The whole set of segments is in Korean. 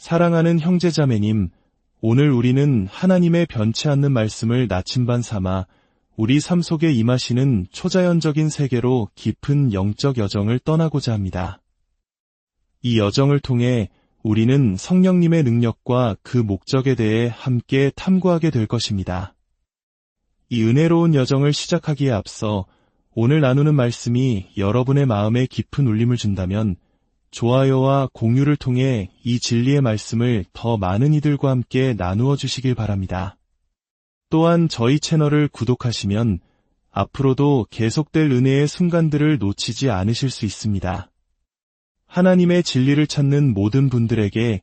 사랑하는 형제자매님, 오늘 우리는 하나님의 변치 않는 말씀을 나침반 삼아 우리 삶 속에 임하시는 초자연적인 세계로 깊은 영적 여정을 떠나고자 합니다. 이 여정을 통해 우리는 성령님의 능력과 그 목적에 대해 함께 탐구하게 될 것입니다. 이 은혜로운 여정을 시작하기에 앞서 오늘 나누는 말씀이 여러분의 마음에 깊은 울림을 준다면 좋아요와 공유를 통해 이 진리의 말씀을 더 많은 이들과 함께 나누어 주시길 바랍니다. 또한 저희 채널을 구독하시면 앞으로도 계속될 은혜의 순간들을 놓치지 않으실 수 있습니다. 하나님의 진리를 찾는 모든 분들에게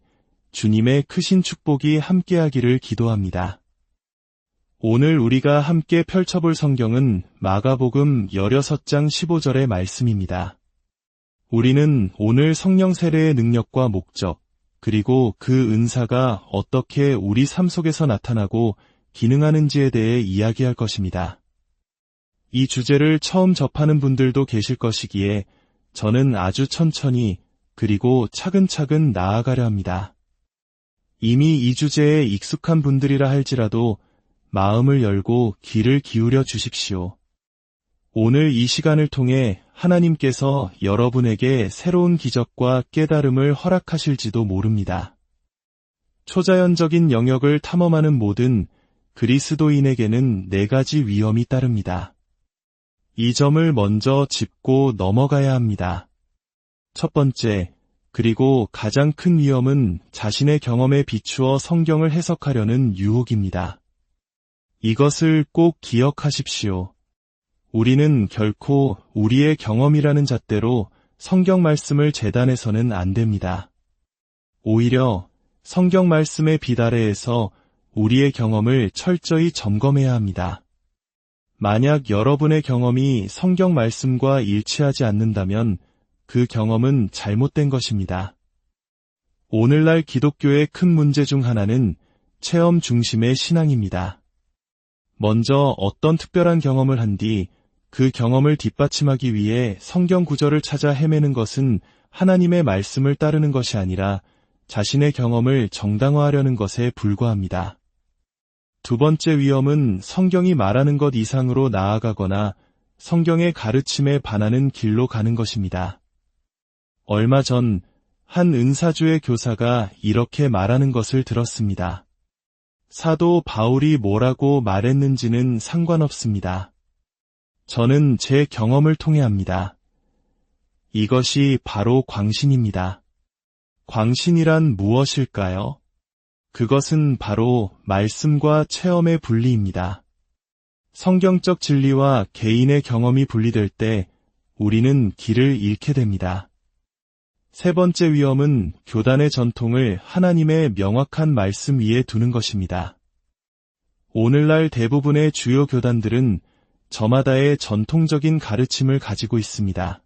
주님의 크신 축복이 함께하기를 기도합니다. 오늘 우리가 함께 펼쳐볼 성경은 마가복음 16장 15절의 말씀입니다. 우리는 오늘 성령 세례의 능력과 목적, 그리고 그 은사가 어떻게 우리 삶 속에서 나타나고 기능하는지에 대해 이야기할 것입니다. 이 주제를 처음 접하는 분들도 계실 것이기에 저는 아주 천천히 그리고 차근차근 나아가려 합니다. 이미 이 주제에 익숙한 분들이라 할지라도 마음을 열고 귀를 기울여 주십시오. 오늘 이 시간을 통해 하나님께서 여러분에게 새로운 기적과 깨달음을 허락하실지도 모릅니다. 초자연적인 영역을 탐험하는 모든 그리스도인에게는 4가지 위험이 따릅니다. 이 점을 먼저 짚고 넘어가야 합니다. 첫 번째, 그리고 가장 큰 위험은 자신의 경험에 비추어 성경을 해석하려는 유혹입니다. 이것을 꼭 기억하십시오. 우리는 결코 우리의 경험이라는 잣대로 성경 말씀을 재단해서는 안 됩니다. 오히려 성경 말씀의 빛 아래에서 우리의 경험을 철저히 점검해야 합니다. 만약 여러분의 경험이 성경 말씀과 일치하지 않는다면 그 경험은 잘못된 것입니다. 오늘날 기독교의 큰 문제 중 하나는 체험 중심의 신앙입니다. 먼저 어떤 특별한 경험을 한 뒤 그 경험을 뒷받침하기 위해 성경 구절을 찾아 헤매는 것은 하나님의 말씀을 따르는 것이 아니라 자신의 경험을 정당화하려는 것에 불과합니다. 두 번째 위험은 성경이 말하는 것 이상으로 나아가거나 성경의 가르침에 반하는 길로 가는 것입니다. 얼마 전 한 은사주의 교사가 이렇게 말하는 것을 들었습니다. 사도 바울이 뭐라고 말했는지는 상관없습니다. 저는 제 경험을 통해 합니다. 이것이 바로 광신입니다. 광신이란 무엇일까요? 그것은 바로 말씀과 체험의 분리입니다. 성경적 진리와 개인의 경험이 분리될 때 우리는 길을 잃게 됩니다. 세 번째 위험은 교단의 전통을 하나님의 명확한 말씀 위에 두는 것입니다. 오늘날 대부분의 주요 교단들은 저마다의 전통적인 가르침을 가지고 있습니다.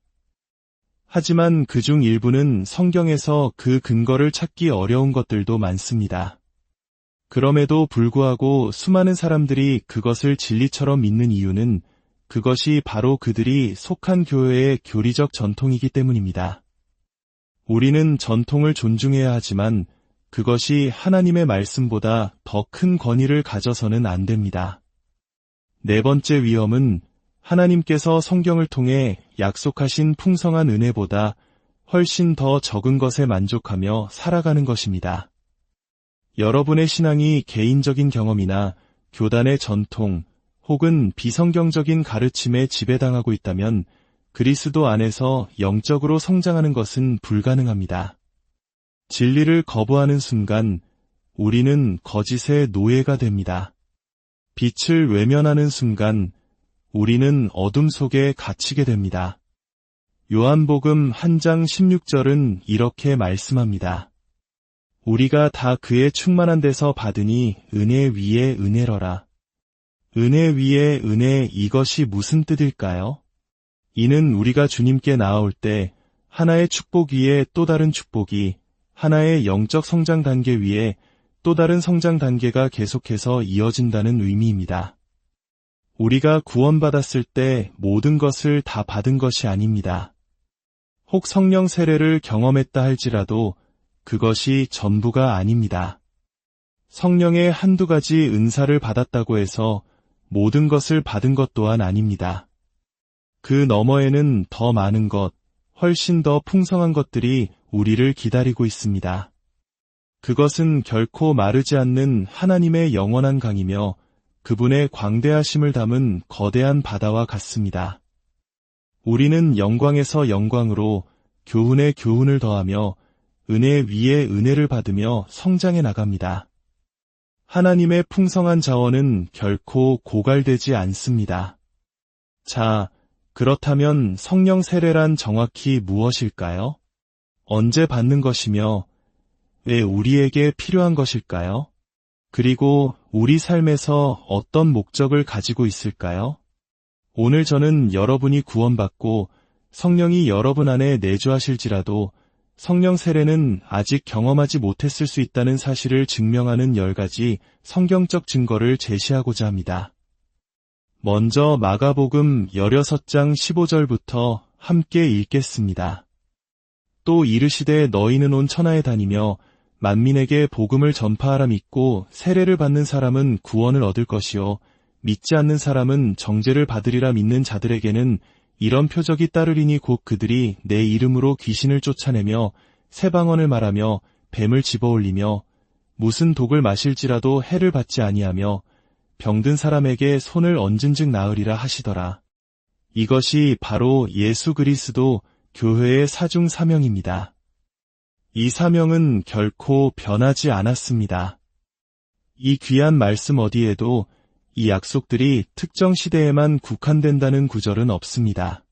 하지만 그중 일부는 성경에서 그 근거를 찾기 어려운 것들도 많습니다. 그럼에도 불구하고 수많은 사람들이 그것을 진리처럼 믿는 이유는 그것이 바로 그들이 속한 교회의 교리적 전통이기 때문입니다. 우리는 전통을 존중해야 하지만 그것이 하나님의 말씀보다 더 큰 권위를 가져서는 안 됩니다. 네 번째 위험은 하나님께서 성경을 통해 약속하신 풍성한 은혜보다 훨씬 더 적은 것에 만족하며 살아가는 것입니다. 여러분의 신앙이 개인적인 경험이나 교단의 전통 혹은 비성경적인 가르침에 지배당하고 있다면 그리스도 안에서 영적으로 성장하는 것은 불가능합니다. 진리를 거부하는 순간 우리는 거짓의 노예가 됩니다. 빛을 외면하는 순간 우리는 어둠 속에 갇히게 됩니다. 요한복음 1장 16절은 이렇게 말씀합니다. 우리가 다 그의 충만한 데서 받으니 은혜 위에 은혜러라. 은혜 위에 은혜, 이것이 무슨 뜻일까요? 이는 우리가 주님께 나아올 때 하나의 축복 위에 또 다른 축복이, 하나의 영적 성장 단계 위에 또 다른 성장 단계가 계속해서 이어진다는 의미입니다. 우리가 구원받았을 때 모든 것을 다 받은 것이 아닙니다. 혹 성령 세례를 경험했다 할지라도 그것이 전부가 아닙니다. 성령의 한두 가지 은사를 받았다고 해서 모든 것을 받은 것 또한 아닙니다. 그 너머에는 더 많은 것, 훨씬 더 풍성한 것들이 우리를 기다리고 있습니다. 그것은 결코 마르지 않는 하나님의 영원한 강이며 그분의 광대하심을 담은 거대한 바다와 같습니다. 우리는 영광에서 영광으로 교훈에 교훈을 더하며 은혜 위에 은혜를 받으며 성장해 나갑니다. 하나님의 풍성한 자원은 결코 고갈되지 않습니다. 자, 그렇다면 성령 세례란 정확히 무엇일까요? 언제 받는 것이며 왜 우리에게 필요한 것일까요? 그리고 우리 삶에서 어떤 목적을 가지고 있을까요? 오늘 저는 여러분이 구원받고 성령이 여러분 안에 내주하실지라도 성령 세례는 아직 경험하지 못했을 수 있다는 사실을 증명하는 10가지 성경적 증거를 제시하고자 합니다. 먼저 마가복음 16장 15절부터 함께 읽겠습니다. 또 이르시되 너희는 온 천하에 다니며 만민에게 복음을 전파하라. 믿고 세례를 받는 사람은 구원을 얻을 것이요 믿지 않는 사람은 정죄를 받으리라. 믿는 자들에게는 이런 표적이 따르리니 곧 그들이 내 이름으로 귀신을 쫓아내며 새 방언을 말하며 뱀을 집어올리며 무슨 독을 마실지라도 해를 받지 아니하며 병든 사람에게 손을 얹은즉 나으리라 하시더라. 이것이 바로 예수 그리스도 교회의 사중 사명입니다. 이 사명은 결코 변하지 않았습니다. 이 귀한 말씀 어디에도 이 약속들이 특정 시대에만 국한된다는 구절은 없습니다.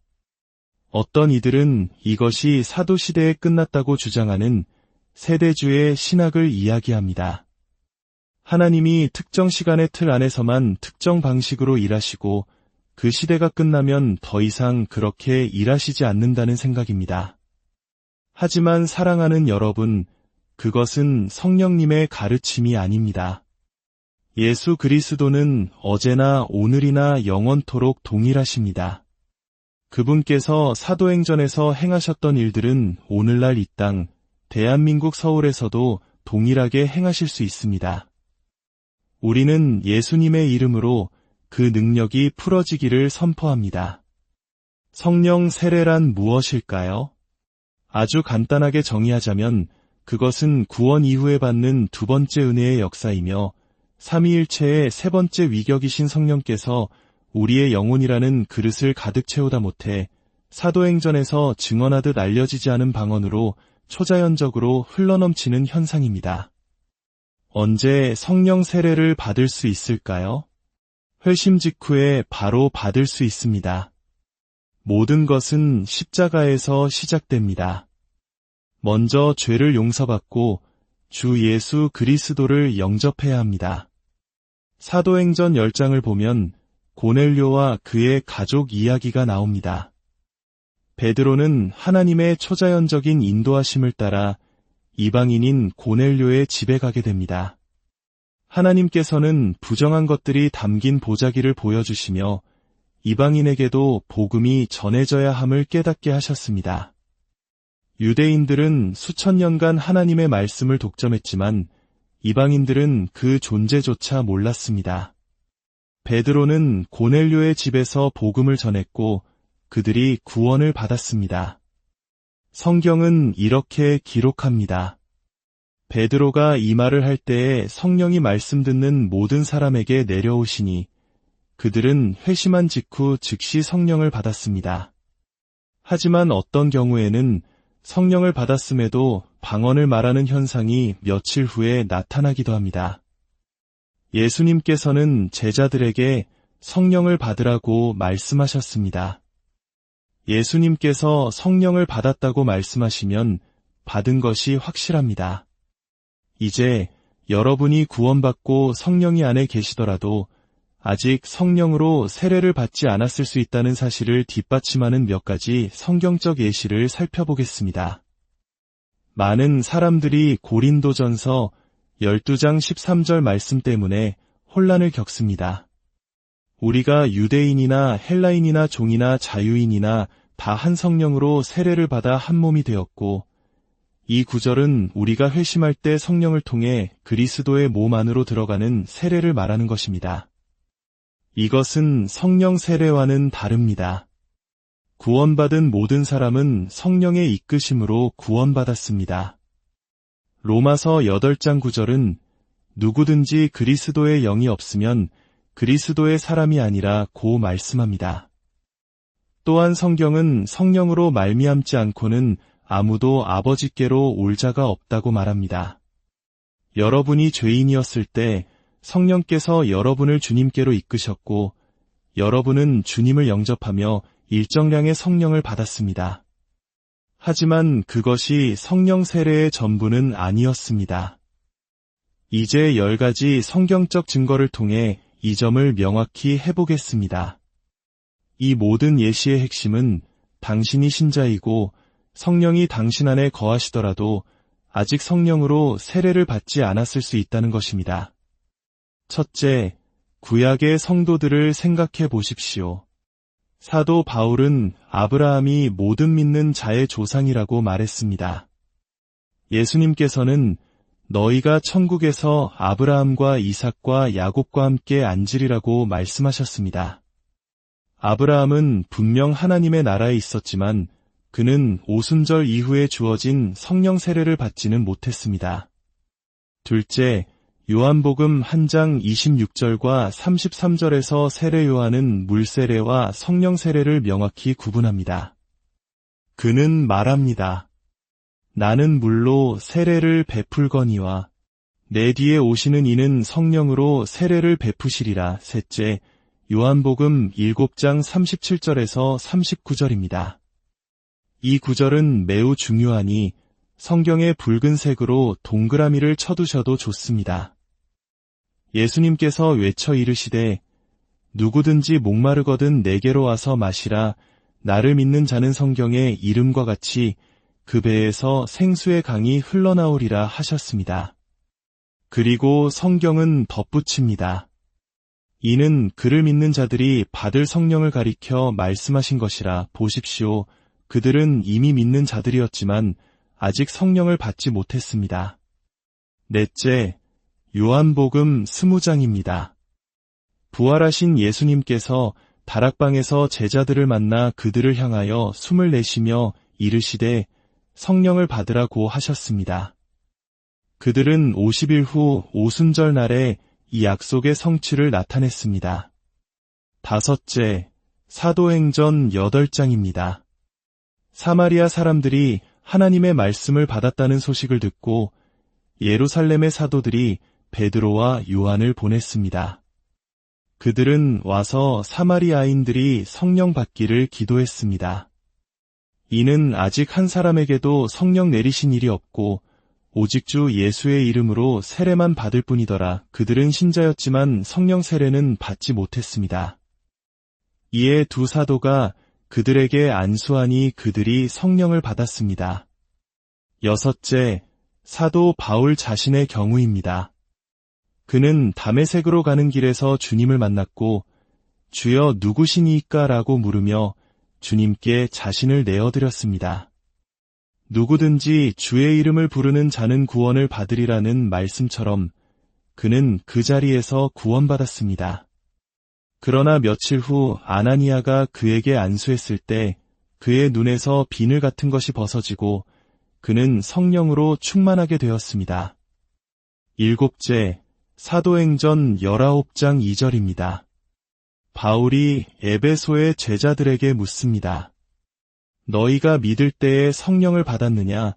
어떤 이들은 이것이 사도시대에 끝났다고 주장하는 세대주의 신학을 이야기합니다. 하나님이 특정 시간의 틀 안에서만 특정 방식으로 일하시고 그 시대가 끝나면 더 이상 그렇게 일하시지 않는다는 생각입니다. 하지만 사랑하는 여러분, 그것은 성령님의 가르침이 아닙니다. 예수 그리스도는 어제나 오늘이나 영원토록 동일하십니다. 그분께서 사도행전에서 행하셨던 일들은 오늘날 이 땅, 대한민국 서울에서도 동일하게 행하실 수 있습니다. 우리는 예수님의 이름으로 그 능력이 풀어지기를 선포합니다. 성령 세례란 무엇일까요? 아주 간단하게 정의하자면 그것은 구원 이후에 받는 두 번째 은혜의 역사이며 삼위일체의 세 번째 위격이신 성령께서 우리의 영혼이라는 그릇을 가득 채우다 못해 사도행전에서 증언하듯 알려지지 않은 방언으로 초자연적으로 흘러넘치는 현상입니다. 언제 성령 세례를 받을 수 있을까요? 회심 직후에 바로 받을 수 있습니다. 모든 것은 십자가에서 시작됩니다. 먼저 죄를 용서받고 주 예수 그리스도를 영접해야 합니다. 사도행전 10장을 보면 고넬료와 그의 가족 이야기가 나옵니다. 베드로는 하나님의 초자연적인 인도하심을 따라 이방인인 고넬료의 집에 가게 됩니다. 하나님께서는 부정한 것들이 담긴 보자기를 보여주시며 이방인에게도 복음이 전해져야 함을 깨닫게 하셨습니다. 유대인들은 수천 년간 하나님의 말씀을 독점했지만 이방인들은 그 존재조차 몰랐습니다. 베드로는 고넬료의 집에서 복음을 전했고 그들이 구원을 받았습니다. 성경은 이렇게 기록합니다. 베드로가 이 말을 할 때에 성령이 말씀 듣는 모든 사람에게 내려오시니 그들은 회심한 직후 즉시 성령을 받았습니다. 하지만 어떤 경우에는 성령을 받았음에도 방언을 말하는 현상이 며칠 후에 나타나기도 합니다. 예수님께서는 제자들에게 성령을 받으라고 말씀하셨습니다. 예수님께서 성령을 받았다고 말씀하시면 받은 것이 확실합니다. 이제 여러분이 구원받고 성령이 안에 계시더라도 아직 성령으로 세례를 받지 않았을 수 있다는 사실을 뒷받침하는 몇 가지 성경적 예시를 살펴보겠습니다. 많은 사람들이 고린도전서 12장 13절 말씀 때문에 혼란을 겪습니다. 우리가 유대인이나 헬라인이나 종이나 자유인이나 다 한 성령으로 세례를 받아 한 몸이 되었고 이 구절은 우리가 회심할 때 성령을 통해 그리스도의 몸 안으로 들어가는 세례를 말하는 것입니다. 이것은 성령 세례와는 다릅니다. 구원받은 모든 사람은 성령의 이끄심으로 구원받았습니다. 로마서 8장 9절은 누구든지 그리스도의 영이 없으면 그리스도의 사람이 아니라 고 말씀합니다. 또한 성경은 성령으로 말미암지 않고는 아무도 아버지께로 올 자가 없다고 말합니다. 여러분이 죄인이었을 때 성령께서 여러분을 주님께로 이끄셨고 여러분은 주님을 영접하며 일정량의 성령을 받았습니다. 하지만 그것이 성령 세례의 전부는 아니었습니다. 이제 10가지 성경적 증거를 통해 이 점을 명확히 해보겠습니다. 이 모든 예시의 핵심은 당신이 신자이고 성령이 당신 안에 거하시더라도 아직 성령으로 세례를 받지 않았을 수 있다는 것입니다. 첫째, 구약의 성도들을 생각해 보십시오. 사도 바울은 아브라함이 모든 믿는 자의 조상이라고 말했습니다. 예수님께서는 너희가 천국에서 아브라함과 이삭과 야곱과 함께 앉으리라고 말씀하셨습니다. 아브라함은 분명 하나님의 나라에 있었지만 그는 오순절 이후에 주어진 성령 세례를 받지는 못했습니다. 둘째, 요한복음 1장 26절과 33절에서 세례 요한은 물세례와 성령 세례를 명확히 구분합니다. 그는 말합니다. 나는 물로 세례를 베풀거니와 내 뒤에 오시는 이는 성령으로 세례를 베푸시리라. 셋째, 요한복음 7장 37절에서 39절입니다. 이 구절은 매우 중요하니 성경의 붉은색으로 동그라미를 쳐두셔도 좋습니다. 예수님께서 외쳐 이르시되 누구든지 목마르거든 내게로 와서 마시라. 나를 믿는 자는 성경의 이름과 같이 그 배에서 생수의 강이 흘러나오리라 하셨습니다. 그리고 성경은 덧붙입니다. 이는 그를 믿는 자들이 받을 성령을 가리켜 말씀하신 것이라. 보십시오. 그들은 이미 믿는 자들이었지만 아직 성령을 받지 못했습니다. 넷째, 요한복음 20장입니다. 부활하신 예수님께서 다락방에서 제자들을 만나 그들을 향하여 숨을 내쉬며 이르시되 성령을 받으라고 하셨습니다. 그들은 50일 후 오순절 날에 이 약속의 성취를 나타냈습니다. 다섯째, 사도행전 8장입니다. 사마리아 사람들이 하나님의 말씀을 받았다는 소식을 듣고 예루살렘의 사도들이 베드로와 요한을 보냈습니다. 그들은 와서 사마리아인들이 성령 받기를 기도했습니다. 이는 아직 한 사람에게도 성령 내리신 일이 없고 오직 주 예수의 이름으로 세례만 받을 뿐이더라. 그들은 신자였지만 성령 세례는 받지 못했습니다. 이에 두 사도가 그들에게 안수하니 그들이 성령을 받았습니다. 여섯째, 사도 바울 자신의 경우입니다. 그는 다메섹으로 가는 길에서 주님을 만났고 주여 누구시니까? 라고 물으며 주님께 자신을 내어드렸습니다. 누구든지 주의 이름을 부르는 자는 구원을 받으리라는 말씀처럼 그는 그 자리에서 구원받았습니다. 그러나 며칠 후 아나니아가 그에게 안수했을 때 그의 눈에서 비늘 같은 것이 벗어지고 그는 성령으로 충만하게 되었습니다. 일곱째, 사도행전 19장 2절입니다. 바울이 에베소의 제자들에게 묻습니다. 너희가 믿을 때에 성령을 받았느냐?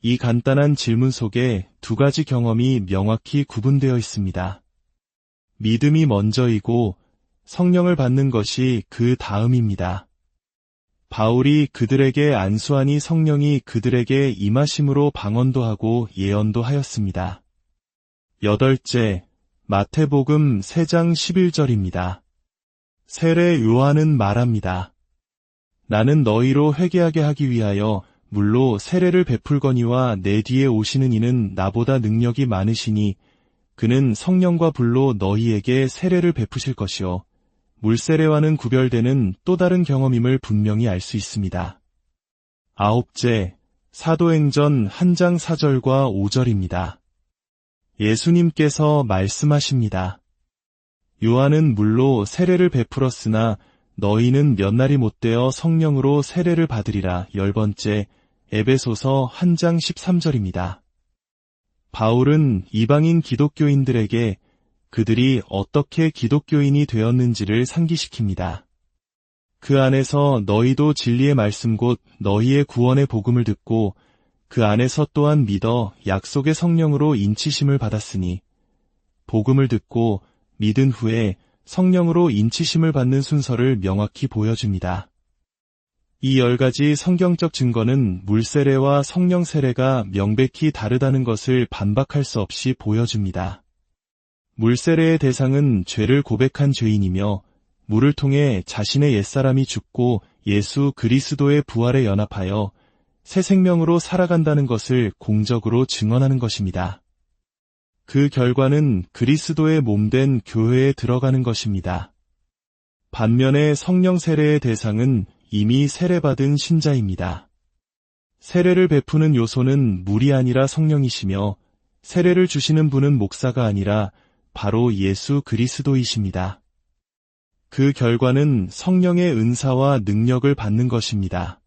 이 간단한 질문 속에 두 가지 경험이 명확히 구분되어 있습니다. 믿음이 먼저이고 성령을 받는 것이 그 다음입니다. 바울이 그들에게 안수하니 성령이 그들에게 임하심으로 방언도 하고 예언도 하였습니다. 여덟째, 마태복음 3장 11절입니다. 세례 요한은 말합니다. 나는 너희로 회개하게 하기 위하여 물로 세례를 베풀거니와 내 뒤에 오시는 이는 나보다 능력이 많으시니 그는 성령과 불로 너희에게 세례를 베푸실 것이요 물세례와는 구별되는 또 다른 경험임을 분명히 알 수 있습니다. 아홉째, 사도행전 1장 4절과 5절입니다. 예수님께서 말씀하십니다. 요한은 물로 세례를 베풀었으나 너희는 몇 날이 못되어 성령으로 세례를 받으리라. 10번째, 에베소서 1장 13절입니다. 바울은 이방인 기독교인들에게 그들이 어떻게 기독교인이 되었는지를 상기시킵니다. 그 안에서 너희도 진리의 말씀 곧 너희의 구원의 복음을 듣고 그 안에서 또한 믿어 약속의 성령으로 인치심을 받았으니 복음을 듣고 믿은 후에 성령으로 인치심을 받는 순서를 명확히 보여줍니다. 이 10가지 성경적 증거는 물세례와 성령 세례가 명백히 다르다는 것을 반박할 수 없이 보여줍니다. 물세례의 대상은 죄를 고백한 죄인이며 물을 통해 자신의 옛사람이 죽고 예수 그리스도의 부활에 연합하여 새 생명으로 살아간다는 것을 공적으로 증언하는 것입니다. 그 결과는 그리스도의 몸된 교회에 들어가는 것입니다. 반면에 성령 세례의 대상은 이미 세례받은 신자입니다. 세례를 베푸는 요소는 물이 아니라 성령이시며 세례를 주시는 분은 목사가 아니라 바로 예수 그리스도이십니다. 그 결과는 성령의 은사와 능력을 받는 것입니다.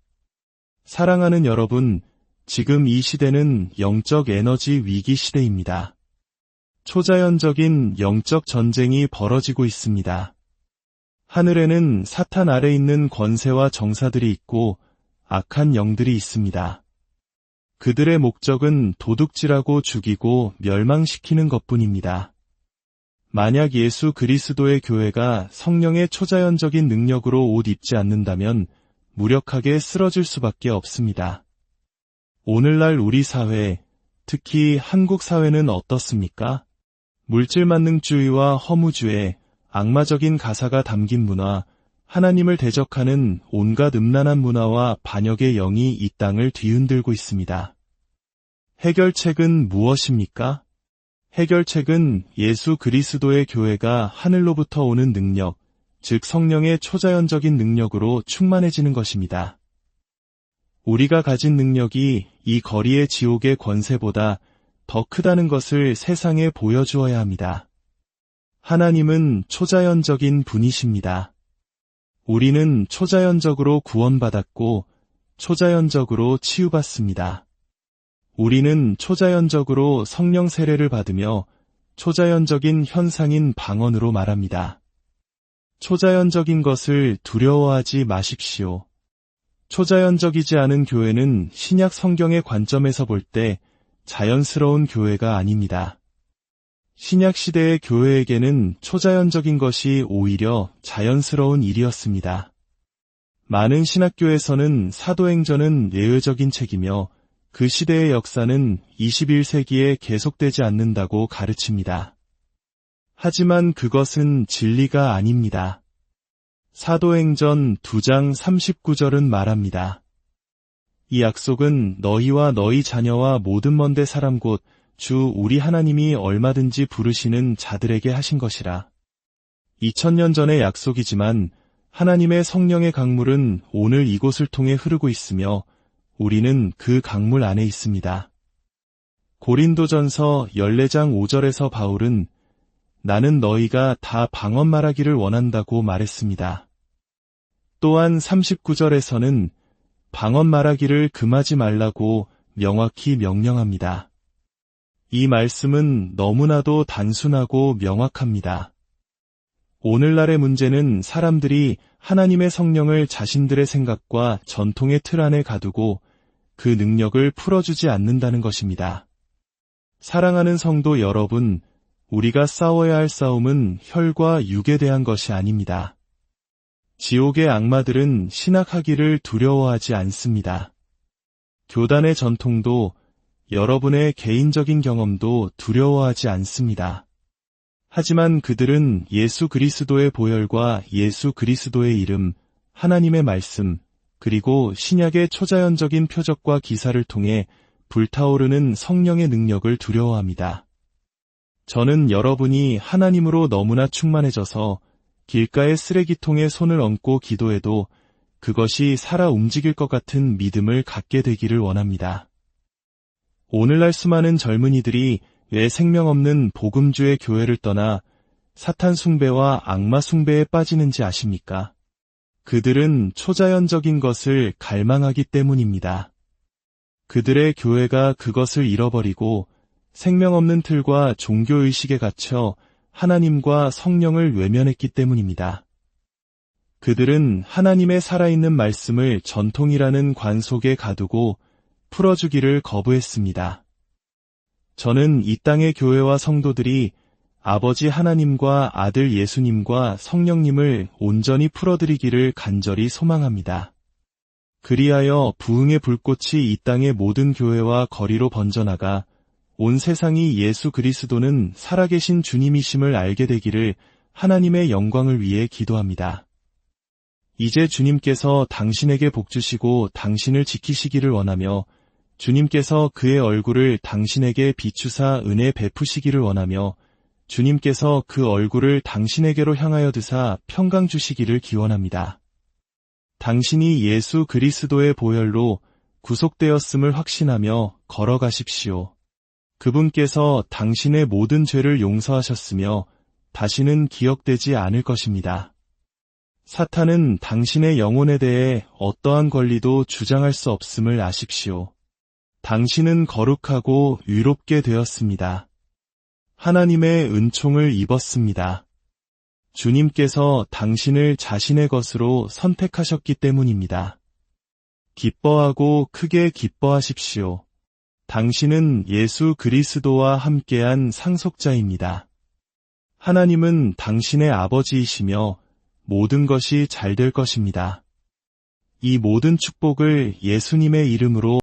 사랑하는 여러분, 지금 이 시대는 영적 에너지 위기 시대입니다. 초자연적인 영적 전쟁이 벌어지고 있습니다. 하늘에는 사탄 아래 있는 권세와 정사들이 있고 악한 영들이 있습니다. 그들의 목적은 도둑질하고 죽이고 멸망시키는 것뿐입니다. 만약 예수 그리스도의 교회가 성령의 초자연적인 능력으로 옷 입지 않는다면 무력하게 쓰러질 수밖에 없습니다. 오늘날 우리 사회, 특히 한국 사회는 어떻습니까? 물질만능주의와 허무주의, 악마적인 가사가 담긴 문화, 하나님을 대적하는 온갖 음란한 문화와 반역의 영이 이 땅을 뒤흔들고 있습니다. 해결책은 무엇입니까? 해결책은 예수 그리스도의 교회가 하늘로부터 오는 능력, 즉 성령의 초자연적인 능력으로 충만해지는 것입니다. 우리가 가진 능력이 이 거리의 지옥의 권세보다 더 크다는 것을 세상에 보여주어야 합니다. 하나님은 초자연적인 분이십니다. 우리는 초자연적으로 구원받았고 초자연적으로 치유받습니다. 우리는 초자연적으로 성령 세례를 받으며 초자연적인 현상인 방언으로 말합니다. 초자연적인 것을 두려워하지 마십시오. 초자연적이지 않은 교회는 신약 성경의 관점에서 볼 때 자연스러운 교회가 아닙니다. 신약 시대의 교회에게는 초자연적인 것이 오히려 자연스러운 일이었습니다. 많은 신학교에서는 사도행전은 예외적인 책이며 그 시대의 역사는 21세기에 계속되지 않는다고 가르칩니다. 하지만 그것은 진리가 아닙니다. 사도행전 2장 39절은 말합니다. 이 약속은 너희와 너희 자녀와 모든 먼데 사람 곧 주 우리 하나님이 얼마든지 부르시는 자들에게 하신 것이라. 2000년 전의 약속이지만 하나님의 성령의 강물은 오늘 이곳을 통해 흐르고 있으며 우리는 그 강물 안에 있습니다. 고린도전서 14장 5절에서 바울은 나는 너희가 다 방언 말하기를 원한다고 말했습니다. 또한 39절에서는 방언 말하기를 금하지 말라고 명확히 명령합니다. 이 말씀은 너무나도 단순하고 명확합니다. 오늘날의 문제는 사람들이 하나님의 성령을 자신들의 생각과 전통의 틀 안에 가두고 그 능력을 풀어주지 않는다는 것입니다. 사랑하는 성도 여러분, 우리가 싸워야 할 싸움은 혈과 육에 대한 것이 아닙니다. 지옥의 악마들은 신학하기를 두려워하지 않습니다. 교단의 전통도 여러분의 개인적인 경험도 두려워하지 않습니다. 하지만 그들은 예수 그리스도의 보혈과 예수 그리스도의 이름, 하나님의 말씀, 그리고 신약의 초자연적인 표적과 기사를 통해 불타오르는 성령의 능력을 두려워합니다. 저는 여러분이 하나님으로 너무나 충만해져서 길가의 쓰레기통에 손을 얹고 기도해도 그것이 살아 움직일 것 같은 믿음을 갖게 되기를 원합니다. 오늘날 수많은 젊은이들이 왜 생명 없는 복음주의 교회를 떠나 사탄 숭배와 악마 숭배에 빠지는지 아십니까? 그들은 초자연적인 것을 갈망하기 때문입니다. 그들의 교회가 그것을 잃어버리고 생명 없는 틀과 종교의식에 갇혀 하나님과 성령을 외면했기 때문입니다. 그들은 하나님의 살아있는 말씀을 전통이라는 관 속에 가두고 풀어주기를 거부했습니다. 저는 이 땅의 교회와 성도들이 아버지 하나님과 아들 예수님과 성령님을 온전히 풀어드리기를 간절히 소망합니다. 그리하여 부흥의 불꽃이 이 땅의 모든 교회와 거리로 번져나가 온 세상이 예수 그리스도는 살아계신 주님이심을 알게 되기를 하나님의 영광을 위해 기도합니다. 이제 주님께서 당신에게 복주시고 당신을 지키시기를 원하며 주님께서 그의 얼굴을 당신에게 비추사 은혜 베푸시기를 원하며 주님께서 그 얼굴을 당신에게로 향하여 드사 평강 주시기를 기원합니다. 당신이 예수 그리스도의 보혈로 구속되었음을 확신하며 걸어가십시오. 그분께서 당신의 모든 죄를 용서하셨으며 다시는 기억되지 않을 것입니다. 사탄은 당신의 영혼에 대해 어떠한 권리도 주장할 수 없음을 아십시오. 당신은 거룩하고 의롭게 되었습니다. 하나님의 은총을 입었습니다. 주님께서 당신을 자신의 것으로 선택하셨기 때문입니다. 기뻐하고 크게 기뻐하십시오. 당신은 예수 그리스도와 함께한 상속자입니다. 하나님은 당신의 아버지이시며 모든 것이 잘 될 것입니다. 이 모든 축복을 예수님의 이름으로